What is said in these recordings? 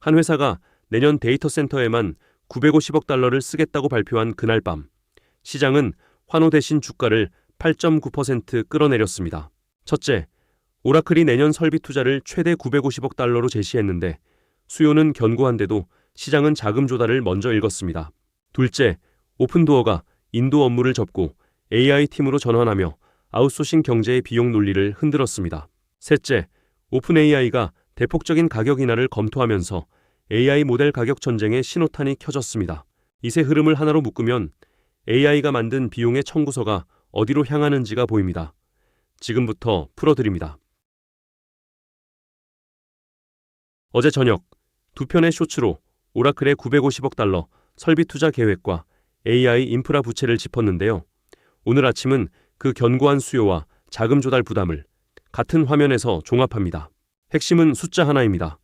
한 회사가 내년 데이터 센터에만 950억 달러를 쓰겠다고 발표한 그날 밤, 시장은 환호 대신 주가를 8.9% 끌어내렸습니다. 첫째, 오라클이 내년 설비 투자를 최대 950억 달러로 제시했는데 수요는 견고한데도 시장은 자금 조달을 먼저 읽었습니다. 둘째, 오픈도어가 인도 업무를 접고 AI 팀으로 전환하며 아웃소싱 경제의 비용 논리를 흔들었습니다. 셋째, 오픈 AI가 대폭적인 가격 인하를 검토하면서 AI 모델 가격 전쟁의 신호탄이 켜졌습니다. 이 세 흐름을 하나로 묶으면 AI가 만든 비용의 청구서가 어디로 향하는지가 보입니다. 지금부터 풀어드립니다. 어제 저녁 두 편의 쇼츠로 오라클의 950억 달러 설비 투자 계획과 AI 인프라 부채를 짚었는데요. 오늘 아침은 그 견고한 수요와 자금 조달 부담을 같은 화면에서 종합합니다. 핵심은 숫자 하나입니다.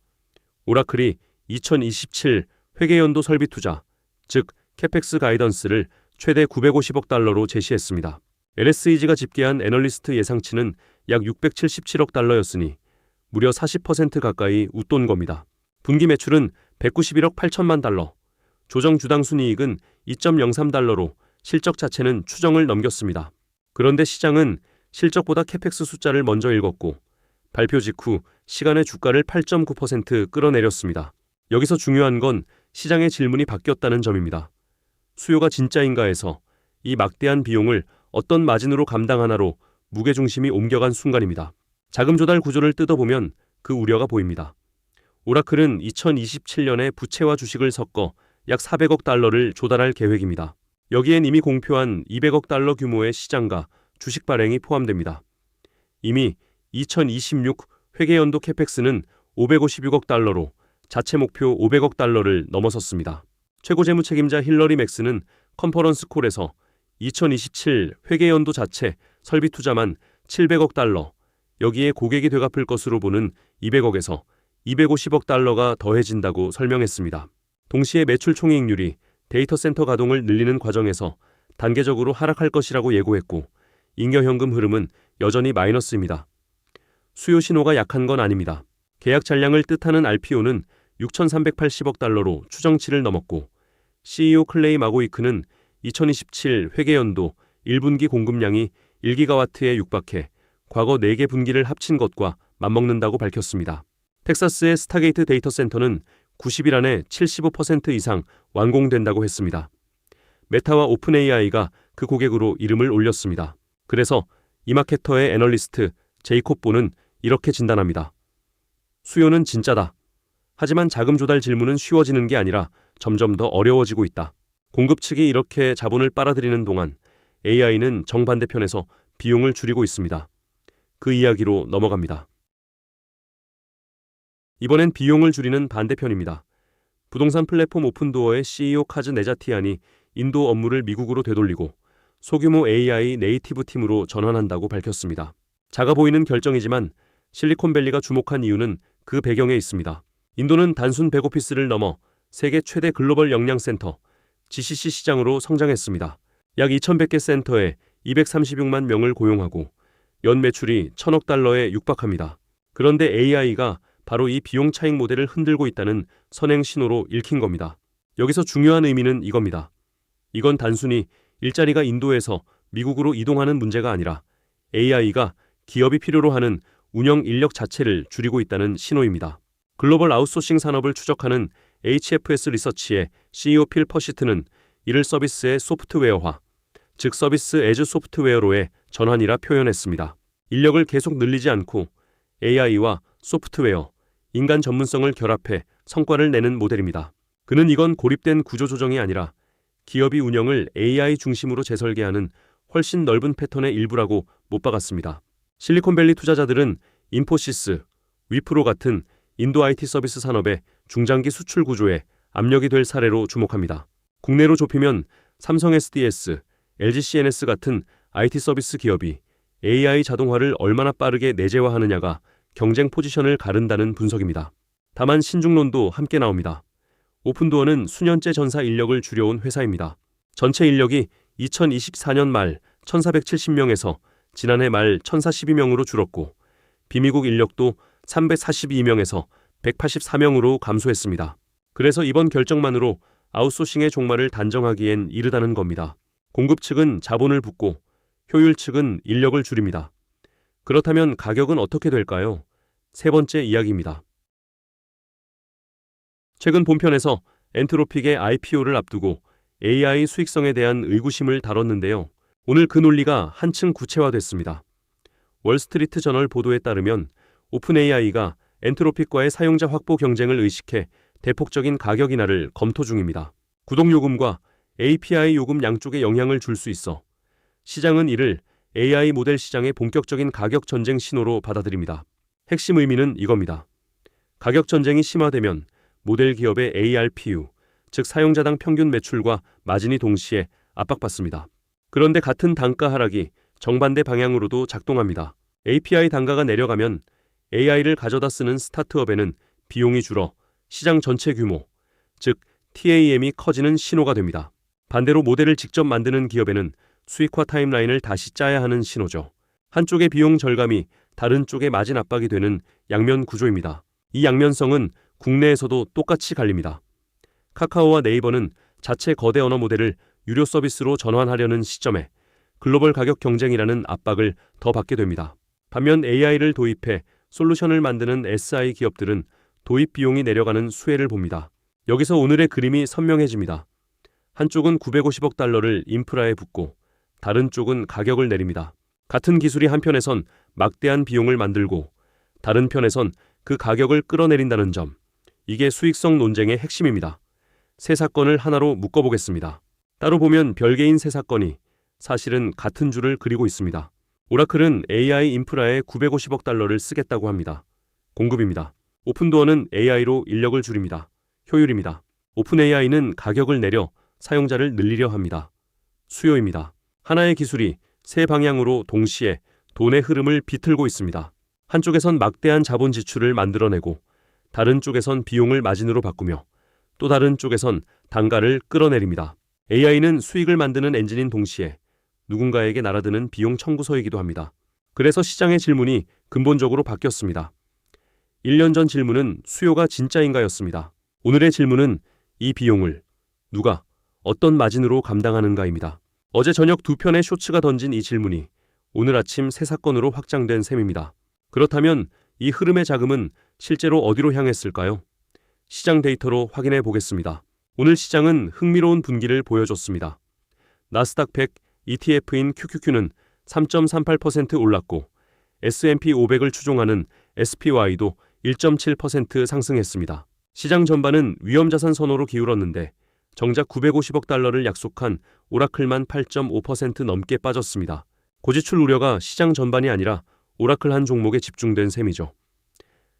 오라클이 2027 회계연도 설비 투자, 즉 캐펙스 가이던스를 최대 950억 달러로 제시했습니다. LSEG가 집계한 애널리스트 예상치는 약 677억 달러였으니 무려 40% 가까이 웃돈 겁니다. 분기 매출은 191억 8천만 달러, 조정 주당 순이익은 2.03달러로 실적 자체는 추정을 넘겼습니다. 그런데 시장은 실적보다 캐펙스 숫자를 먼저 읽었고 발표 직후 시간의 주가를 8.9% 끌어내렸습니다. 여기서 중요한 건 시장의 질문이 바뀌었다는 점입니다. 수요가 진짜인가에서 이 막대한 비용을 어떤 마진으로 감당하나로 무게중심이 옮겨간 순간입니다. 자금 조달 구조를 뜯어보면 그 우려가 보입니다. 오라클은 2027년에 부채와 주식을 섞어 약 400억 달러를 조달할 계획입니다. 여기엔 이미 공표한 200억 달러 규모의 시장과 주식 발행이 포함됩니다. 이미 2026 회계연도 캐펙스는 556억 달러로 자체 목표 500억 달러를 넘어섰습니다. 최고 재무책임자 힐러리 맥스는 컨퍼런스 콜에서 2027 회계연도 자체 설비 투자만 700억 달러, 여기에 고객이 되갚을 것으로 보는 200억에서 250억 달러가 더해진다고 설명했습니다. 동시에 매출 총이익률이 데이터 센터 가동을 늘리는 과정에서 단계적으로 하락할 것이라고 예고했고 잉여현금 흐름은 여전히 마이너스입니다. 수요 신호가 약한 건 아닙니다. 계약 잔량을 뜻하는 RPO는 6,380억 달러로 추정치를 넘었고 CEO 클레이 마고이크는 2027 회계연도 1분기 공급량이 1기가와트에 육박해 과거 4개 분기를 합친 것과 맞먹는다고 밝혔습니다. 텍사스의 스타게이트 데이터 센터는 90일 안에 75% 이상 완공된다고 했습니다. 메타와 오픈 AI가 그 고객으로 이름을 올렸습니다. 그래서 이마케터의 애널리스트 제이콥 보는 이렇게 진단합니다. 수요는 진짜다. 하지만 자금 조달 질문은 쉬워지는 게 아니라 점점 더 어려워지고 있다. 공급 측이 이렇게 자본을 빨아들이는 동안 AI는 정반대편에서 비용을 줄이고 있습니다. 그 이야기로 넘어갑니다. 이번엔 비용을 줄이는 반대편입니다. 부동산 플랫폼 오픈도어의 CEO 카즈 네자티안이 인도 업무를 미국으로 되돌리고 소규모 AI 네이티브 팀으로 전환한다고 밝혔습니다. 작아 보이는 결정이지만 실리콘밸리가 주목한 이유는 그 배경에 있습니다. 인도는 단순 백오피스를 넘어 세계 최대 글로벌 역량 센터, GCC 시장으로 성장했습니다. 약 2,100개 센터에 236만 명을 고용하고 연 매출이 1,000억 달러에 육박합니다. 그런데 AI가 바로 이 비용 차익 모델을 흔들고 있다는 선행 신호로 읽힌 겁니다. 여기서 중요한 의미는 이겁니다. 이건 단순히 일자리가 인도에서 미국으로 이동하는 문제가 아니라 AI가 기업이 필요로 하는 운영 인력 자체를 줄이고 있다는 신호입니다. 글로벌 아웃소싱 산업을 추적하는 HFS 리서치의 CEO 필 퍼시트는 이를 서비스의 소프트웨어화, 즉 서비스 에즈 소프트웨어로의 전환이라 표현했습니다. 인력을 계속 늘리지 않고 AI와 소프트웨어, 인간 전문성을 결합해 성과를 내는 모델입니다. 그는 이건 고립된 구조조정이 아니라 기업이 운영을 AI 중심으로 재설계하는 훨씬 넓은 패턴의 일부라고 못 박았습니다. 실리콘밸리 투자자들은 인포시스, 위프로 같은 인도 IT 서비스 산업의 중장기 수출 구조에 압력이 될 사례로 주목합니다. 국내로 좁히면 삼성 SDS, LG CNS 같은 IT 서비스 기업이 AI 자동화를 얼마나 빠르게 내재화하느냐가 경쟁 포지션을 가른다는 분석입니다. 다만 신중론도 함께 나옵니다. 오픈도어는 수년째 전사 인력을 줄여온 회사입니다. 전체 인력이 2024년 말 1,470명에서 지난해 말 1,042명으로 줄었고 비미국 인력도 342명에서 184명으로 감소했습니다. 그래서 이번 결정만으로 아웃소싱의 종말을 단정하기엔 이르다는 겁니다. 공급 측은 자본을 붓고 효율 측은 인력을 줄입니다. 그렇다면 가격은 어떻게 될까요? 세 번째 이야기입니다. 최근 본편에서 엔트로픽의 IPO를 앞두고 AI 수익성에 대한 의구심을 다뤘는데요. 오늘 그 논리가 한층 구체화됐습니다. 월스트리트 저널 보도에 따르면 오픈AI가 엔트로픽과의 사용자 확보 경쟁을 의식해 대폭적인 가격 인하를 검토 중입니다. 구독 요금과 API 요금 양쪽에 영향을 줄 수 있어 시장은 이를 AI 모델 시장의 본격적인 가격 전쟁 신호로 받아들입니다. 핵심 의미는 이겁니다. 가격 전쟁이 심화되면 모델 기업의 ARPU, 즉 사용자당 평균 매출과 마진이 동시에 압박받습니다. 그런데 같은 단가 하락이 정반대 방향으로도 작동합니다. API 단가가 내려가면 AI를 가져다 쓰는 스타트업에는 비용이 줄어 시장 전체 규모, 즉 TAM이 커지는 신호가 됩니다. 반대로 모델을 직접 만드는 기업에는 수익화 타임라인을 다시 짜야 하는 신호죠. 한쪽의 비용 절감이 다른 쪽의 마진 압박이 되는 양면 구조입니다. 이 양면성은 국내에서도 똑같이 갈립니다. 카카오와 네이버는 자체 거대 언어 모델을 유료 서비스로 전환하려는 시점에 글로벌 가격 경쟁이라는 압박을 더 받게 됩니다. 반면 AI를 도입해 솔루션을 만드는 SI 기업들은 도입 비용이 내려가는 수혜를 봅니다. 여기서 오늘의 그림이 선명해집니다. 한쪽은 950억 달러를 인프라에 붓고 다른 쪽은 가격을 내립니다. 같은 기술이 한편에선 막대한 비용을 만들고 다른 편에선 그 가격을 끌어내린다는 점. 이게 수익성 논쟁의 핵심입니다. 세 사건을 하나로 묶어보겠습니다. 따로 보면 별개인 세 사건이 사실은 같은 줄을 그리고 있습니다. 오라클은 AI 인프라에 950억 달러를 쓰겠다고 합니다. 공급입니다. 오픈도어는 AI로 인력을 줄입니다. 효율입니다. 오픈AI는 가격을 내려 사용자를 늘리려 합니다. 수요입니다. 하나의 기술이 세 방향으로 동시에 돈의 흐름을 비틀고 있습니다. 한쪽에선 막대한 자본 지출을 만들어내고 다른 쪽에선 비용을 마진으로 바꾸며 또 다른 쪽에선 단가를 끌어내립니다. AI는 수익을 만드는 엔진인 동시에 누군가에게 날아드는 비용 청구서이기도 합니다. 그래서 시장의 질문이 근본적으로 바뀌었습니다. 1년 전 질문은 수요가 진짜인가였습니다. 오늘의 질문은 이 비용을 누가 어떤 마진으로 감당하는가입니다. 어제 저녁 두 편의 쇼츠가 던진 이 질문이 오늘 아침 새 사건으로 확장된 셈입니다. 그렇다면 이 흐름의 자금은 실제로 어디로 향했을까요? 시장 데이터로 확인해 보겠습니다. 오늘 시장은 흥미로운 분기를 보여줬습니다. 나스닥 100 ETF인 QQQ는 3.38% 올랐고 S&P 500을 추종하는 SPY도 1.7% 상승했습니다. 시장 전반은 위험자산 선호로 기울었는데 정작 950억 달러를 약속한 오라클만 8.5% 넘게 빠졌습니다. 고지출 우려가 시장 전반이 아니라 오라클 한 종목에 집중된 셈이죠.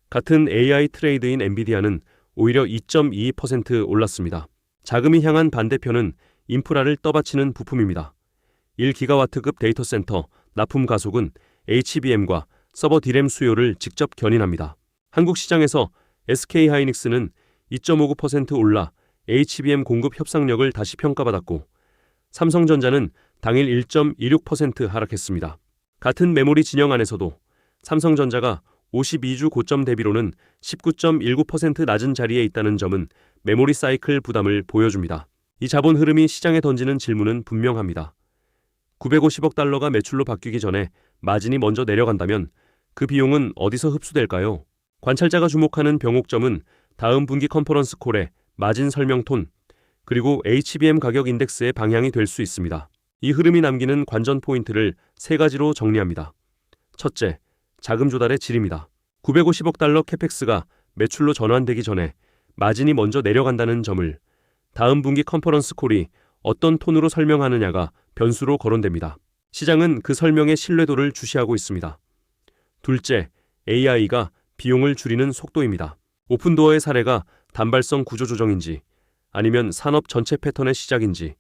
같은 AI 트레이드인 엔비디아는 오히려 2.22% 올랐습니다. 자금이 향한 반대편은 인프라를 떠받치는 부품입니다. 1기가와트급 데이터 센터 납품 가속은 HBM과 서버 D램 수요를 직접 견인합니다. 한국 시장에서 SK하이닉스는 2.59% 올라 HBM 공급 협상력을 다시 평가받았고 삼성전자는 당일 1.26% 하락했습니다. 같은 메모리 진영 안에서도 삼성전자가 52주 고점 대비로는 19.19% 낮은 자리에 있다는 점은 메모리 사이클 부담을 보여줍니다. 이 자본 흐름이 시장에 던지는 질문은 분명합니다. 950억 달러가 매출로 바뀌기 전에 마진이 먼저 내려간다면 그 비용은 어디서 흡수될까요? 관찰자가 주목하는 병옥점은 다음 분기 컨퍼런스 콜의 마진 설명 톤, 그리고 HBM 가격 인덱스의 방향이 될 수 있습니다. 이 흐름이 남기는 관전 포인트를 세 가지로 정리합니다. 첫째, 자금 조달의 질입니다. 950억 달러 캐펙스가 매출로 전환되기 전에 마진이 먼저 내려간다는 점을 다음 분기 컨퍼런스 콜이 어떤 톤으로 설명하느냐가 변수로 거론됩니다. 시장은 그 설명의 신뢰도를 주시하고 있습니다. 둘째, AI가 비용을 줄이는 속도입니다. 오픈도어의 사례가 단발성 구조조정인지 아니면 산업 전체 패턴의 시작인지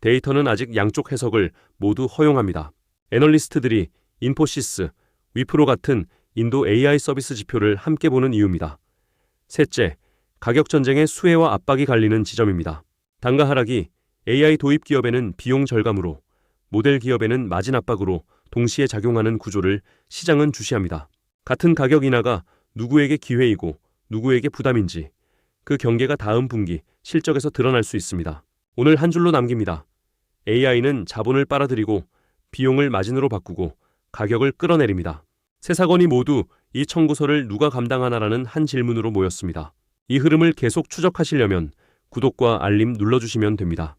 데이터는 아직 양쪽 해석을 모두 허용합니다. 애널리스트들이 인포시스, 위프로 같은 인도 AI 서비스 지표를 함께 보는 이유입니다. 셋째, 가격 전쟁의 수혜와 압박이 갈리는 지점입니다. 단가 하락이 AI 도입 기업에는 비용 절감으로, 모델 기업에는 마진 압박으로 동시에 작용하는 구조를 시장은 주시합니다. 같은 가격 인하가 누구에게 기회이고 누구에게 부담인지 그 경계가 다음 분기 실적에서 드러날 수 있습니다. 오늘 한 줄로 남깁니다. AI는 자본을 빨아들이고 비용을 마진으로 바꾸고 가격을 끌어내립니다. 세 사건이 모두 이 청구서를 누가 감당하나라는 한 질문으로 모였습니다. 이 흐름을 계속 추적하시려면 구독과 알림 눌러주시면 됩니다.